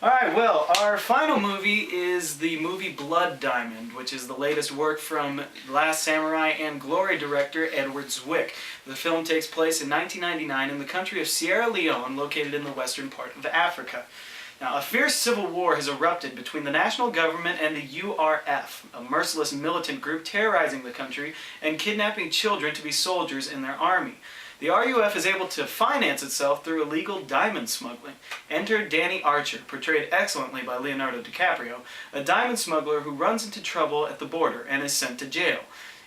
Alright, well, our final movie is the movie Blood Diamond, which is the latest work from Last Samurai and Glory director Edward Zwick. The film takes place in 1999 in the country of Sierra Leone, located in the western part of Africa. Now, a fierce civil war has erupted between the national government and the URF, a merciless militant group terrorizing the country and kidnapping children to be soldiers in their army. The RUF is able to finance itself through illegal diamond smuggling. Enter Danny Archer, portrayed excellently by Leonardo DiCaprio, a diamond smuggler who runs into trouble at the border and is sent to jail.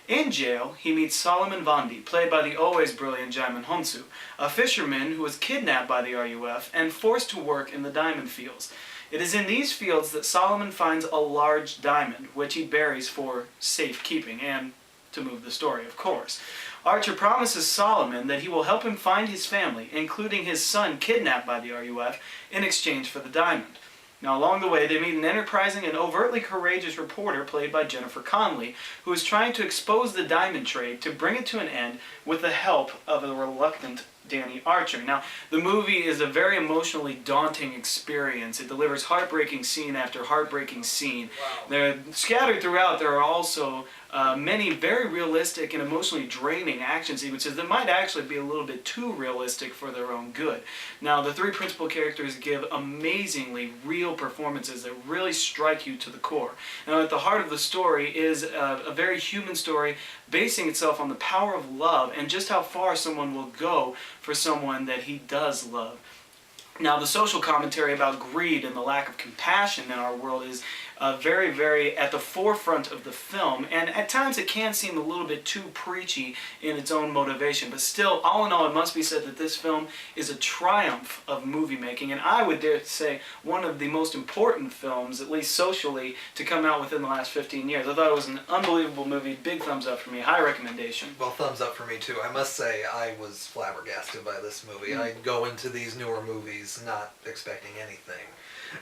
In jail, he meets Solomon Vondi, played by the always brilliant Djimon Hounsou, a fisherman who was kidnapped by the RUF and forced to work in the diamond fields. It is in these fields that Solomon finds a large diamond, which he buries for safekeeping and to move the story, of course. Archer promises Solomon that he will help him find his family, including his son kidnapped by the RUF, in exchange for the diamond. Now, along the way, they meet an enterprising and overtly courageous reporter played by Jennifer Connelly, who is trying to expose the diamond trade to bring it to an end with the help of a reluctant Danny Archer. Now, the movie is a very emotionally daunting experience. It delivers heartbreaking scene after heartbreaking scene. Wow. They're scattered throughout. There are also many very realistic and emotionally draining action sequences that might actually be a little bit too realistic for their own good. Now, the three principal characters give amazingly real performances that really strike you to the core. Now, at the heart of the story is a very human story basing itself on the power of love and just how far someone will go for someone that he does love. Now, the social commentary about greed and the lack of compassion in our world is very, very at the forefront of the film, and at times it can seem a little bit too preachy in its own motivation, but still, all in all, it must be said that this film is a triumph of movie making, and I would dare to say one of the most important films, at least socially, to come out within the last 15 years. I thought it was an unbelievable movie. Big thumbs up for me. High recommendation. Well, thumbs up for me too. I must say I was flabbergasted by this movie. I go into these newer movies not expecting anything,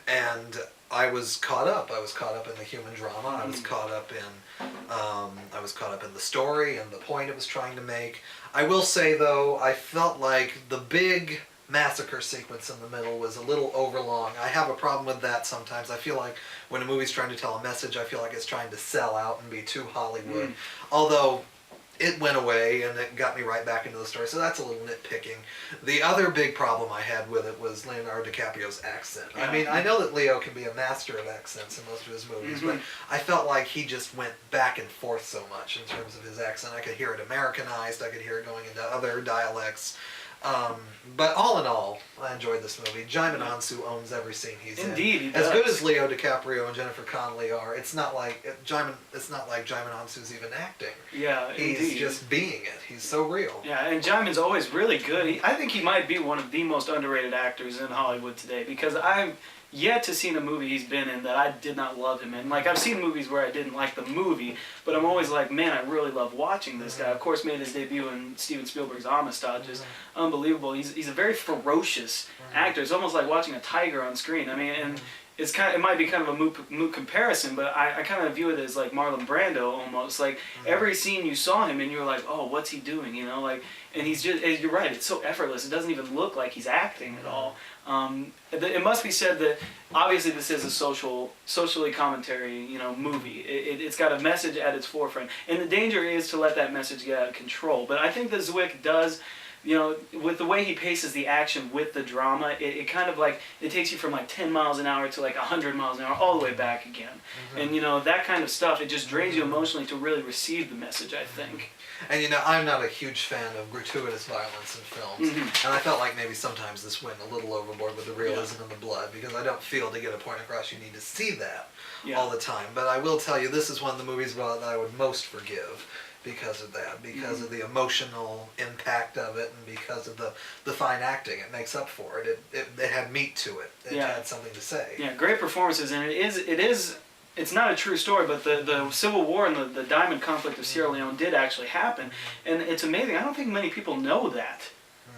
and I was caught up. I was caught up in the human drama. I was caught up in the story and the point it was trying to make. I will say though, I felt like the big massacre sequence in the middle was a little overlong. I have a problem with that sometimes. I feel like when a movie's trying to tell a message, I feel like it's trying to sell out and be too Hollywood. Although it went away and it got me right back into the story, so that's a little nitpicking. The other big problem I had with it was Leonardo DiCaprio's accent. I mean, I know that Leo can be a master of accents in most of his movies, but I felt like he just went back and forth so much in terms of his accent. I could hear it Americanized, I could hear it going into other dialects. But all in all, I enjoyed this movie. Djimon Hounsou owns every scene he's in. Indeed, he does. As good as Leo DiCaprio and Jennifer Connelly are, it's not like Djimon Hounsou's even acting. Yeah, he's indeed. Just being it. He's so real. Yeah, and Djimon's always really good. I think he might be one of the most underrated actors in Hollywood today, because I've yet to see a movie he's been in that I did not love him in. Like, I've seen movies where I didn't like the movie, but I'm always like, man, I really love watching this guy. Of course, made his debut in Steven Spielberg's Amistad, just unbelievable. He's a very ferocious actor. It's almost like watching a tiger on screen. I mean, and it might be kind of a moot comparison, but I kind of view it as like Marlon Brando almost. Like, every scene you saw him in, you were like, oh, what's he doing? You know, like, and he's just, you're right, it's so effortless. It doesn't even look like he's acting at all. It must be said that obviously this is a socially commentary, movie. It's got a message at its forefront, and the danger is to let that message get out of control. But I think that Zwick does, with the way he paces the action with the drama, it kind of like, it takes you from like 10 miles an hour to like 100 miles an hour, all the way back again. And that kind of stuff, it just drains you emotionally to really receive the message, I think. And I'm not a huge fan of gratuitous violence in films, and I felt like maybe sometimes this went a little overboard with the realism and the blood, because I don't feel to get a point across you need to see that all the time. But I will tell you, this is one of the movies that I would most forgive because of that, because of the emotional impact of it, and because of the fine acting. It makes up for it. It had meat to it. It had something to say. Yeah, great performances, and it's not a true story, but the Civil War and the diamond conflict of Sierra Leone did actually happen, and it's amazing. I don't think many people know that.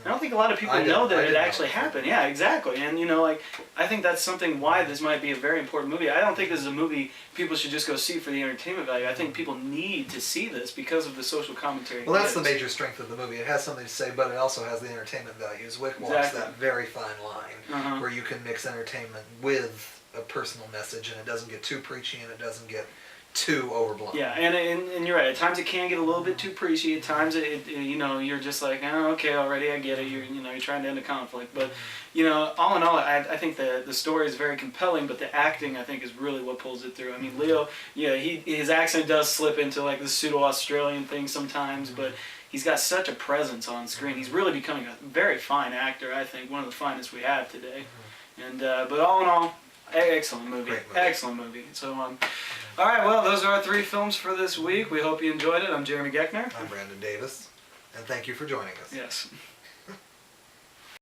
I don't think a lot of people I know that didn't it know actually it. happened. Yeah, exactly. And like, I think that's something why this might be a very important movie. I don't think this is a movie people should just go see for the entertainment value. I think people need to see this because of the social commentary. Well, that's the major strength of the movie. It has something to say, but it also has the entertainment values. Wick walks Exactly. that very fine line where you can mix entertainment with a personal message, and it doesn't get too preachy and it doesn't get too overblown. Yeah, and you're right. At times it can get a little bit too preachy. At times you're just like, oh, okay, already I get it. You're trying to end a conflict, but all in all, I think the story is very compelling, but the acting I think is really what pulls it through. I mean, Leo, his accent does slip into like the pseudo Australian thing sometimes, but he's got such a presence on screen. He's really becoming a very fine actor. I think one of the finest we have today. And but all in all, excellent movie. Great movie. Excellent movie. So all right, well, those are our 3 films for this week. We hope you enjoyed it. I'm Jeremy Goeckner. I'm Brandon Davis, and thank you for joining us. Yes.